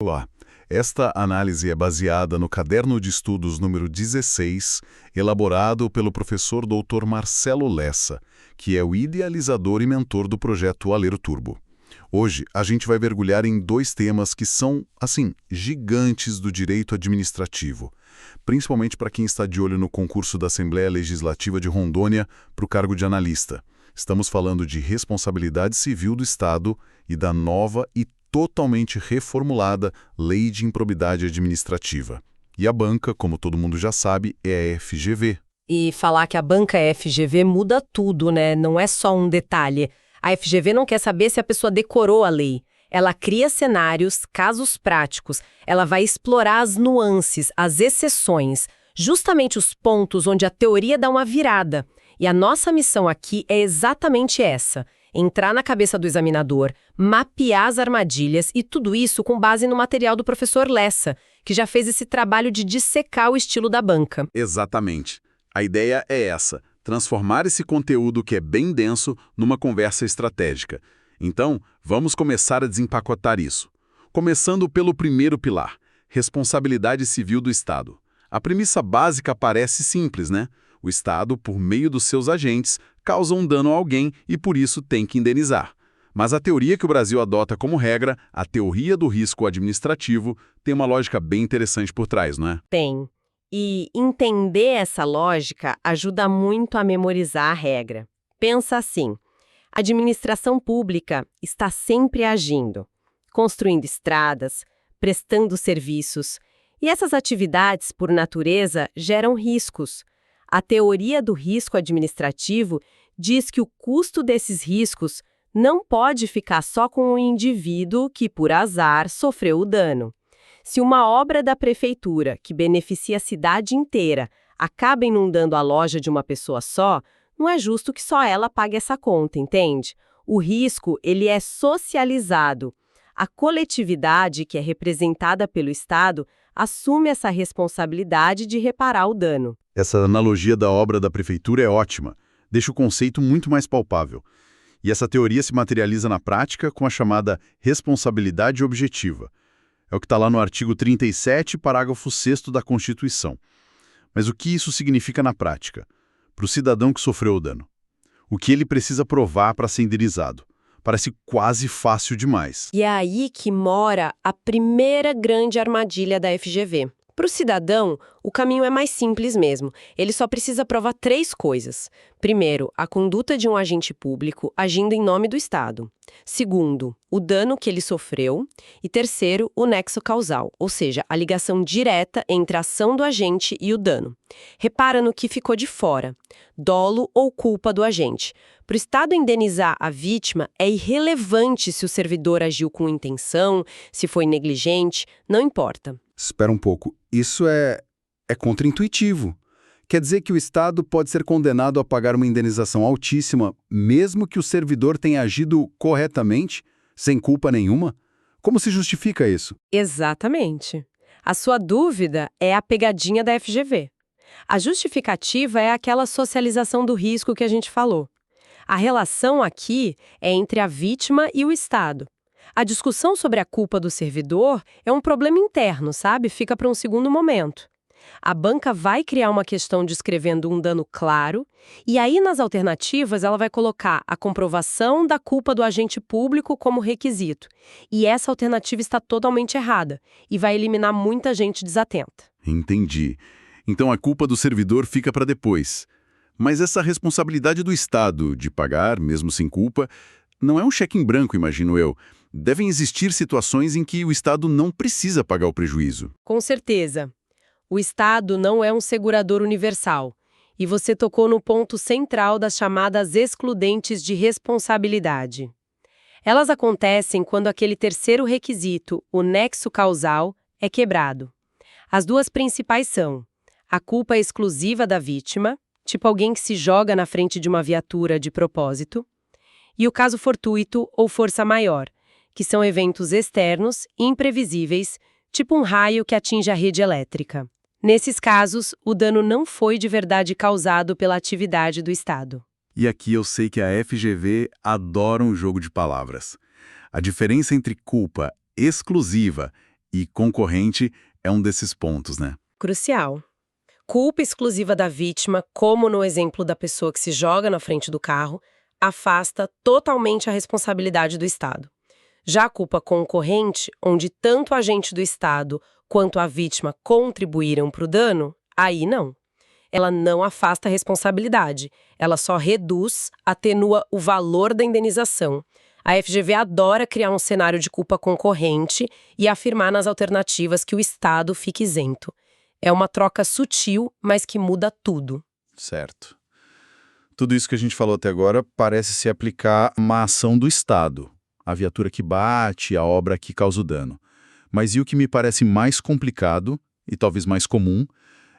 Olá. Esta análise é baseada no Caderno de Estudos número 16, elaborado pelo professor Dr. Marcelo Lessa, que é o idealizador e mentor do projeto Alero Turbo. Hoje, a gente vai mergulhar em dois temas que são, gigantes do direito administrativo, principalmente para quem está de olho no concurso da Assembleia Legislativa de Rondônia para o cargo de analista. Estamos falando de responsabilidade civil do Estado e da nova e totalmente reformulada Lei de Improbidade Administrativa. E a banca, como todo mundo já sabe, é a FGV. E falar que a banca é FGV muda tudo, né? Não é só um detalhe. A FGV não quer saber se a pessoa decorou a lei. Ela cria cenários, casos práticos. Ela vai explorar as nuances, as exceções, justamente os pontos onde a teoria dá uma virada. E a nossa missão aqui é exatamente essa: entrar na cabeça do examinador, mapear as armadilhas e tudo isso com base no material do professor Lessa, que já fez esse trabalho de dissecar o estilo da banca. Exatamente. A ideia é essa: transformar esse conteúdo que é bem denso numa conversa estratégica. Então, vamos começar a desempacotar isso. Começando pelo primeiro pilar, responsabilidade civil do Estado. A premissa básica parece simples, né? O Estado, por meio dos seus agentes, causa um dano a alguém e por isso tem que indenizar. Mas a teoria que o Brasil adota como regra, a teoria do risco administrativo, tem uma lógica bem interessante por trás, não é? Tem. E entender essa lógica ajuda muito a memorizar a regra. Pensa assim: a administração pública está sempre agindo, construindo estradas, prestando serviços, e essas atividades, por natureza, geram riscos. A teoria do risco administrativo diz que o custo desses riscos não pode ficar só com o indivíduo que, por azar, sofreu o dano. Se uma obra da prefeitura, que beneficia a cidade inteira, acaba inundando a loja de uma pessoa só, não é justo que só ela pague essa conta, entende? O risco, ele é socializado. A coletividade, que é representada pelo Estado, assume essa responsabilidade de reparar o dano. Essa analogia da obra da prefeitura é ótima, deixa o conceito muito mais palpável. E essa teoria se materializa na prática com a chamada responsabilidade objetiva. É o que está lá no artigo 37, parágrafo 6º da Constituição. Mas o que isso significa na prática? Para o cidadão que sofreu o dano. O que ele precisa provar para ser indenizado? Parece quase fácil demais. E é aí que mora a primeira grande armadilha da FGV. Para o cidadão, o caminho é mais simples mesmo. Ele só precisa provar 3 coisas. Primeiro, a conduta de um agente público agindo em nome do Estado. Segundo, o dano que ele sofreu. E terceiro, o nexo causal, ou seja, a ligação direta entre a ação do agente e o dano. Repara no que ficou de fora: dolo ou culpa do agente. Para o Estado indenizar a vítima, é irrelevante se o servidor agiu com intenção, se foi negligente, não importa. Espera um pouco, isso é contraintuitivo. Quer dizer que o Estado pode ser condenado a pagar uma indenização altíssima, mesmo que o servidor tenha agido corretamente, sem culpa nenhuma? Como se justifica isso? Exatamente. A sua dúvida é a pegadinha da FGV. A justificativa é aquela socialização do risco que a gente falou. A relação aqui é entre a vítima e o Estado. A discussão sobre a culpa do servidor é um problema interno, sabe? Fica para um segundo momento. A banca vai criar uma questão descrevendo um dano claro, e aí nas alternativas ela vai colocar a comprovação da culpa do agente público como requisito. E essa alternativa está totalmente errada e vai eliminar muita gente desatenta. Entendi. Então a culpa do servidor fica para depois. Mas essa responsabilidade do Estado de pagar, mesmo sem culpa, não é um cheque em branco, imagino eu. Devem existir situações em que o Estado não precisa pagar o prejuízo. Com certeza. O Estado não é um segurador universal. E você tocou no ponto central das chamadas excludentes de responsabilidade. Elas acontecem quando aquele terceiro requisito, o nexo causal, é quebrado. As duas principais são a culpa exclusiva da vítima, tipo alguém que se joga na frente de uma viatura de propósito, e o caso fortuito ou força maior, que são eventos externos, imprevisíveis, tipo um raio que atinge a rede elétrica. Nesses casos, o dano não foi de verdade causado pela atividade do Estado. E aqui eu sei que a FGV adora um jogo de palavras. A diferença entre culpa exclusiva E concorrente é um desses pontos, né? Crucial. Culpa exclusiva da vítima, como no exemplo da pessoa que se joga na frente do carro, afasta totalmente a responsabilidade do Estado. Já a culpa concorrente, onde tanto o agente do Estado quanto a vítima contribuíram para o dano, aí não. Ela não afasta a responsabilidade, ela só reduz, atenua o valor da indenização. A FGV adora criar um cenário de culpa concorrente e afirmar nas alternativas que o Estado fique isento. É uma troca sutil, mas que muda tudo. Certo. Tudo isso que a gente falou até agora parece se aplicar a uma ação do Estado. A viatura que bate, a obra que causa o dano. Mas e o que me parece mais complicado, e talvez mais comum,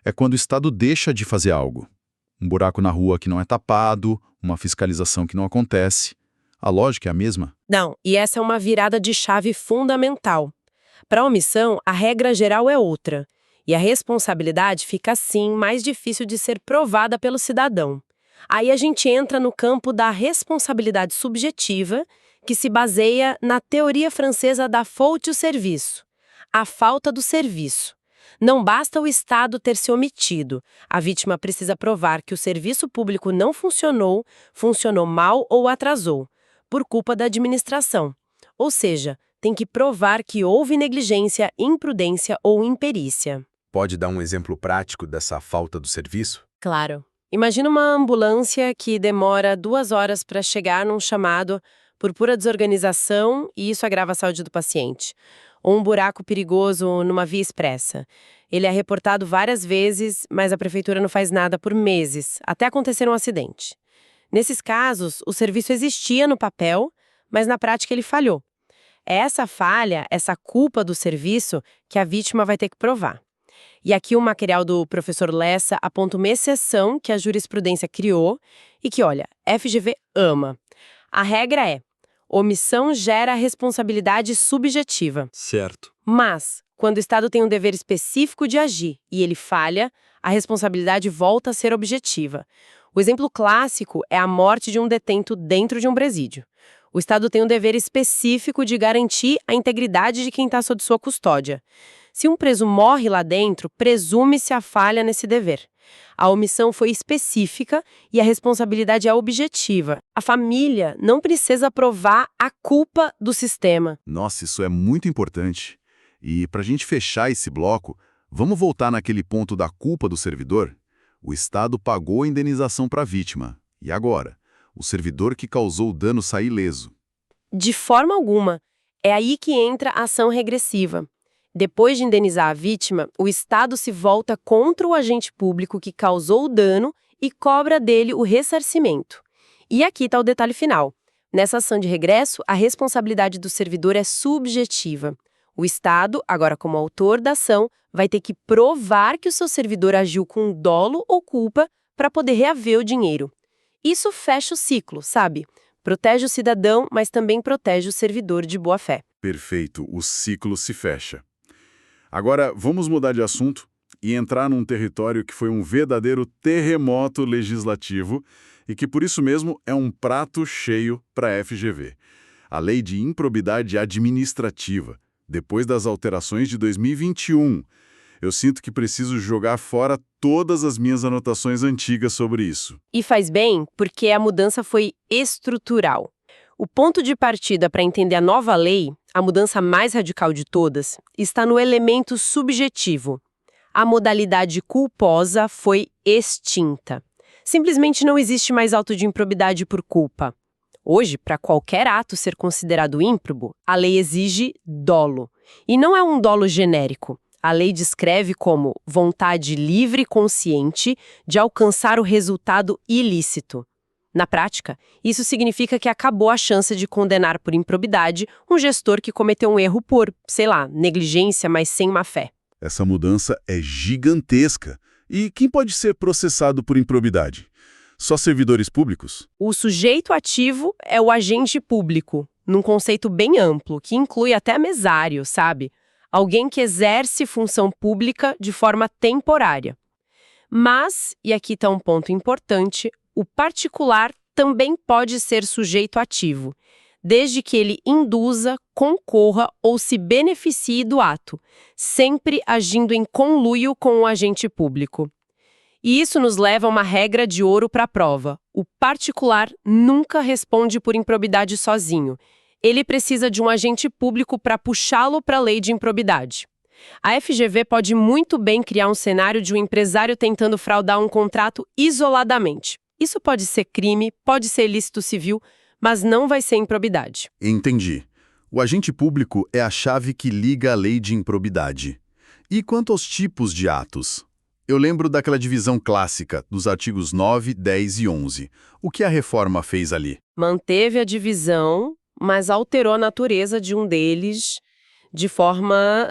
é quando o Estado deixa de fazer algo. Um buraco na rua que não é tapado, uma fiscalização que não acontece. A lógica é a mesma? Não, e essa é uma virada de chave fundamental. Para a omissão, a regra geral é outra. E a responsabilidade fica, assim, mais difícil de ser provada pelo cidadão. Aí a gente entra no campo da responsabilidade subjetiva, que se baseia na teoria francesa da faute au service, a falta do serviço. Não basta o Estado ter se omitido. A vítima precisa provar que o serviço público não funcionou, funcionou mal ou atrasou, por culpa da administração. Ou seja, tem que provar que houve negligência, imprudência ou imperícia. Pode dar um exemplo prático dessa falta do serviço? Claro. Imagina uma ambulância que demora 2 horas para chegar num chamado por pura desorganização e isso agrava a saúde do paciente. Ou um buraco perigoso numa via expressa. Ele é reportado várias vezes, mas a prefeitura não faz nada por meses, até acontecer um acidente. Nesses casos, o serviço existia no papel, mas na prática ele falhou. É essa falha, essa culpa do serviço, que a vítima vai ter que provar. E aqui o material do professor Lessa aponta uma exceção que a jurisprudência criou e que, olha, FGV ama. A regra é: omissão gera responsabilidade subjetiva. Certo. Mas, quando o Estado tem um dever específico de agir e ele falha, a responsabilidade volta a ser objetiva. O exemplo clássico é a morte de um detento dentro de um presídio. O Estado tem um dever específico de garantir a integridade de quem está sob sua custódia. Se um preso morre lá dentro, presume-se a falha nesse dever. A omissão foi específica e a responsabilidade é objetiva. A família não precisa provar a culpa do sistema. Nossa, isso é muito importante. E para a gente fechar esse bloco, vamos voltar naquele ponto da culpa do servidor? O Estado pagou a indenização para a vítima. E agora? O servidor que causou o dano sai ileso. De forma alguma. É aí que entra a ação regressiva. Depois de indenizar a vítima, o Estado se volta contra o agente público que causou o dano e cobra dele o ressarcimento. E aqui está o detalhe final. Nessa ação de regresso, a responsabilidade do servidor é subjetiva. O Estado, agora como autor da ação, vai ter que provar que o seu servidor agiu com dolo ou culpa para poder reaver o dinheiro. Isso fecha o ciclo, sabe? Protege o cidadão, mas também protege o servidor de boa-fé. Perfeito, o ciclo se fecha. Agora, vamos mudar de assunto e entrar num território que foi um verdadeiro terremoto legislativo e que, por isso mesmo, é um prato cheio para a FGV. A Lei de Improbidade Administrativa, depois das alterações de 2021. Eu sinto que preciso jogar fora todas as minhas anotações antigas sobre isso. E faz bem, porque a mudança foi estrutural. O ponto de partida para entender a nova lei, a mudança mais radical de todas, está no elemento subjetivo. A modalidade culposa foi extinta. Simplesmente não existe mais auto de improbidade por culpa. Hoje, para qualquer ato ser considerado ímprobo, a lei exige dolo. E não é um dolo genérico. A lei descreve como vontade livre e consciente de alcançar o resultado ilícito. Na prática, isso significa que acabou a chance de condenar por improbidade um gestor que cometeu um erro por, sei lá, negligência, mas sem má-fé. Essa mudança é gigantesca. E quem pode ser processado por improbidade? Só servidores públicos? O sujeito ativo é o agente público, num conceito bem amplo, que inclui até mesário, sabe? Alguém que exerce função pública de forma temporária. Mas, e aqui está um ponto importante, o particular também pode ser sujeito ativo, desde que ele induza, concorra ou se beneficie do ato, sempre agindo em conluio com o agente público. E isso nos leva a uma regra de ouro para a prova. O particular nunca responde por improbidade sozinho. Ele precisa de um agente público para puxá-lo para a lei de improbidade. A FGV pode muito bem criar um cenário de um empresário tentando fraudar um contrato isoladamente. Isso pode ser crime, pode ser ilícito civil, mas não vai ser improbidade. Entendi. O agente público é a chave que liga a lei de improbidade. E quanto aos tipos de atos? Eu lembro daquela divisão clássica dos artigos 9, 10 e 11. O que a reforma fez ali? Manteve a divisão, mas alterou a natureza de um deles de forma,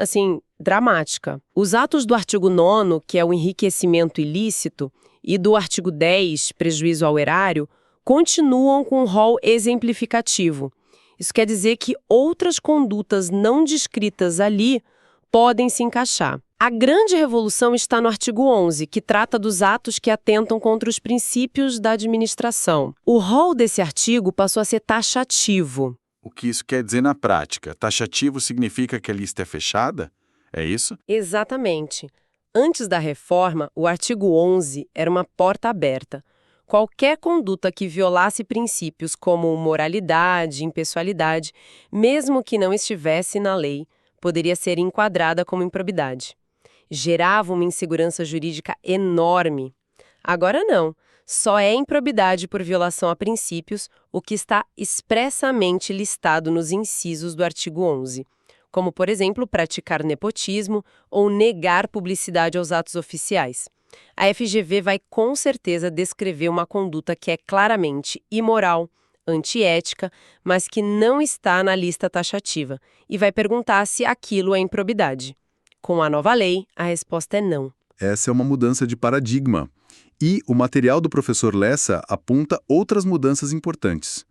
dramática. Os atos do artigo 9º, que é o enriquecimento ilícito, e do artigo 10, prejuízo ao erário, continuam com um rol exemplificativo. Isso quer dizer que outras condutas não descritas ali podem se encaixar. A grande revolução está no artigo 11, que trata dos atos que atentam contra os princípios da administração. O rol desse artigo passou a ser taxativo. O que isso quer dizer na prática? Taxativo significa que a lista é fechada? É isso? Exatamente. Antes da reforma, o artigo 11 era uma porta aberta. Qualquer conduta que violasse princípios como moralidade, impessoalidade, mesmo que não estivesse na lei, poderia ser enquadrada como improbidade. Gerava uma insegurança jurídica enorme. Agora não. Só é improbidade por violação a princípios o que está expressamente listado nos incisos do artigo 11, como, por exemplo, praticar nepotismo ou negar publicidade aos atos oficiais. A FGV vai com certeza descrever uma conduta que é claramente imoral, antiética, mas que não está na lista taxativa, e vai perguntar se aquilo é improbidade. Com a nova lei, a resposta é não. Essa é uma mudança de paradigma. E o material do professor Lessa aponta outras mudanças importantes,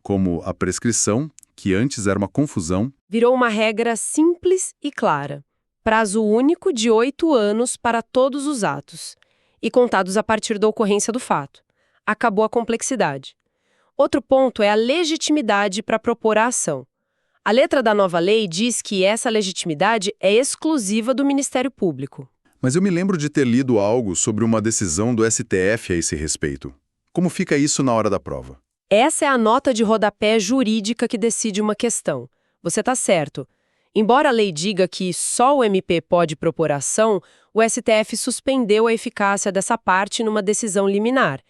como a prescrição, que antes era uma confusão. Virou uma regra simples e clara. Prazo único de 8 anos para todos os atos, e contados a partir da ocorrência do fato. Acabou a complexidade. Outro ponto é a legitimidade para propor a ação. A letra da nova lei diz que essa legitimidade é exclusiva do Ministério Público. Mas eu me lembro de ter lido algo sobre uma decisão do STF a esse respeito. Como fica isso na hora da prova? Essa é a nota de rodapé jurídica que decide uma questão. Você está certo. Embora a lei diga que só o MP pode propor ação, o STF suspendeu a eficácia dessa parte numa decisão liminar.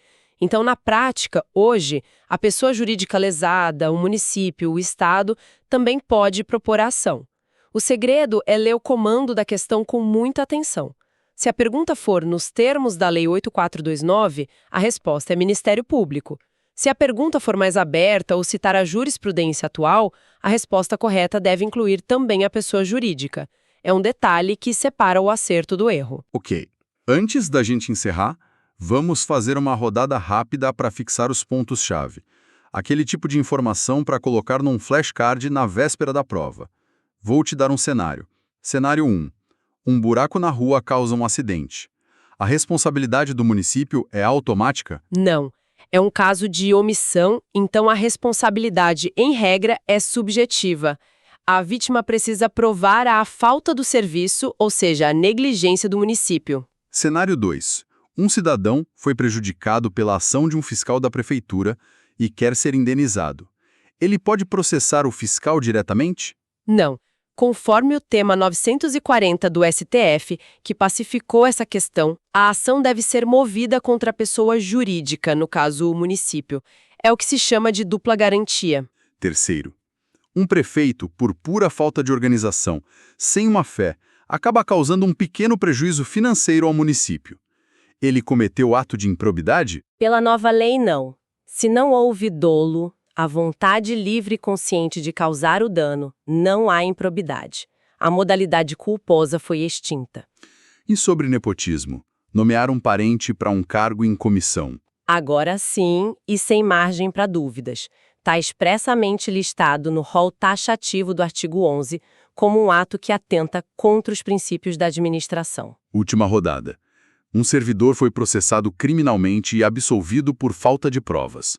Então, na prática, hoje, a pessoa jurídica lesada, o município, o Estado, também pode propor a ação. O segredo é ler o comando da questão com muita atenção. Se a pergunta for nos termos da Lei 8429, a resposta é Ministério Público. Se a pergunta for mais aberta ou citar a jurisprudência atual, a resposta correta deve incluir também a pessoa jurídica. É um detalhe que separa o acerto do erro. Ok. Antes da gente encerrar, vamos fazer uma rodada rápida para fixar os pontos-chave. Aquele tipo de informação para colocar num flashcard na véspera da prova. Vou te dar um cenário. Cenário 1. Um buraco na rua causa um acidente. A responsabilidade do município é automática? Não. É um caso de omissão, então a responsabilidade, em regra, é subjetiva. A vítima precisa provar a falta do serviço, ou seja, a negligência do município. Cenário 2. Um cidadão foi prejudicado pela ação de um fiscal da prefeitura e quer ser indenizado. Ele pode processar o fiscal diretamente? Não. Conforme o tema 940 do STF, que pacificou essa questão, a ação deve ser movida contra a pessoa jurídica, no caso o município. É o que se chama de dupla garantia. Terceiro. Um prefeito, por pura falta de organização, sem uma fé, acaba causando um pequeno prejuízo financeiro ao município. Ele cometeu ato de improbidade? Pela nova lei, não. Se não houve dolo, a vontade livre e consciente de causar o dano, não há improbidade. A modalidade culposa foi extinta. E sobre nepotismo? Nomear um parente para um cargo em comissão. Agora sim, e sem margem para dúvidas. Está expressamente listado no rol taxativo do artigo 11 como um ato que atenta contra os princípios da administração. Última rodada. Um servidor foi processado criminalmente e absolvido por falta de provas.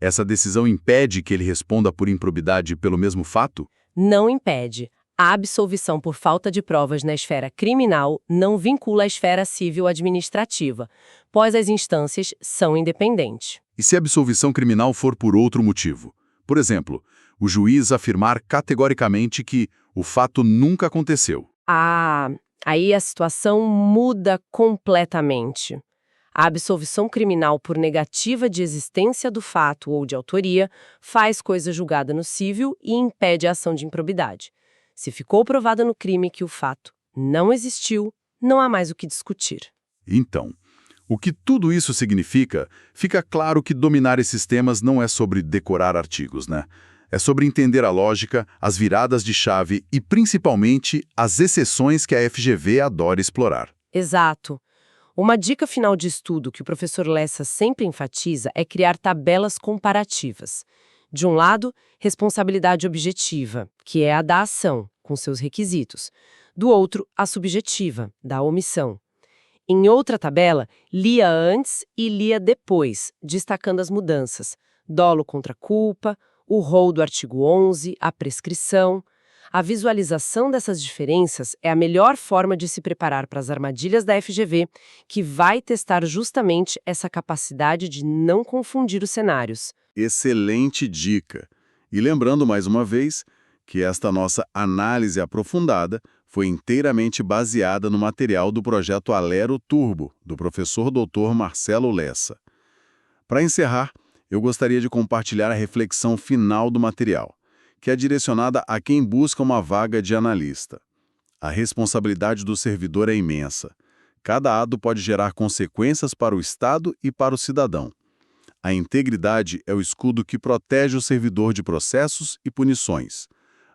Essa decisão impede que ele responda por improbidade pelo mesmo fato? Não impede. A absolvição por falta de provas na esfera criminal não vincula a esfera civil-administrativa, pois as instâncias são independentes. E se a absolvição criminal for por outro motivo? Por exemplo, o juiz afirmar categoricamente que o fato nunca aconteceu. Aí a situação muda completamente. A absolvição criminal por negativa de existência do fato ou de autoria faz coisa julgada no cívil e impede a ação de improbidade. Se ficou provado no crime que o fato não existiu, não há mais o que discutir. Então, o que tudo isso significa, fica claro que dominar esses temas não é sobre decorar artigos, né? É sobre entender a lógica, as viradas de chave e, principalmente, as exceções que a FGV adora explorar. Exato. Uma dica final de estudo que o professor Lessa sempre enfatiza é criar tabelas comparativas. De um lado, responsabilidade objetiva, que é a da ação, com seus requisitos. Do outro, a subjetiva, da omissão. Em outra tabela, lia antes e lia depois, destacando as mudanças. Dolo contra culpa, o rol do artigo 11, a prescrição. A visualização dessas diferenças é a melhor forma de se preparar para as armadilhas da FGV, que vai testar justamente essa capacidade de não confundir os cenários. Excelente dica! E lembrando mais uma vez que esta nossa análise aprofundada foi inteiramente baseada no material do projeto Alero Turbo, do professor Dr. Marcelo Lessa. Para encerrar, eu gostaria de compartilhar a reflexão final do material, que é direcionada a quem busca uma vaga de analista. A responsabilidade do servidor é imensa. Cada ato pode gerar consequências para o Estado e para o cidadão. A integridade é o escudo que protege o servidor de processos e punições.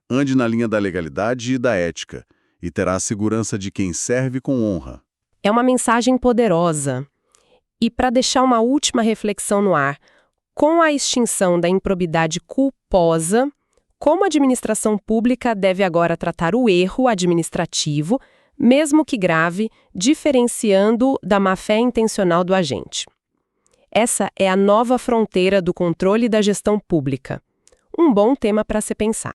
Ande na linha da legalidade e da ética, e terá a segurança de quem serve com honra. É uma mensagem poderosa. E para deixar uma última reflexão no ar, com a extinção da improbidade culposa, como a administração pública deve agora tratar o erro administrativo, mesmo que grave, diferenciando da má-fé intencional do agente? Essa é a nova fronteira do controle da gestão pública. Um bom tema para se pensar.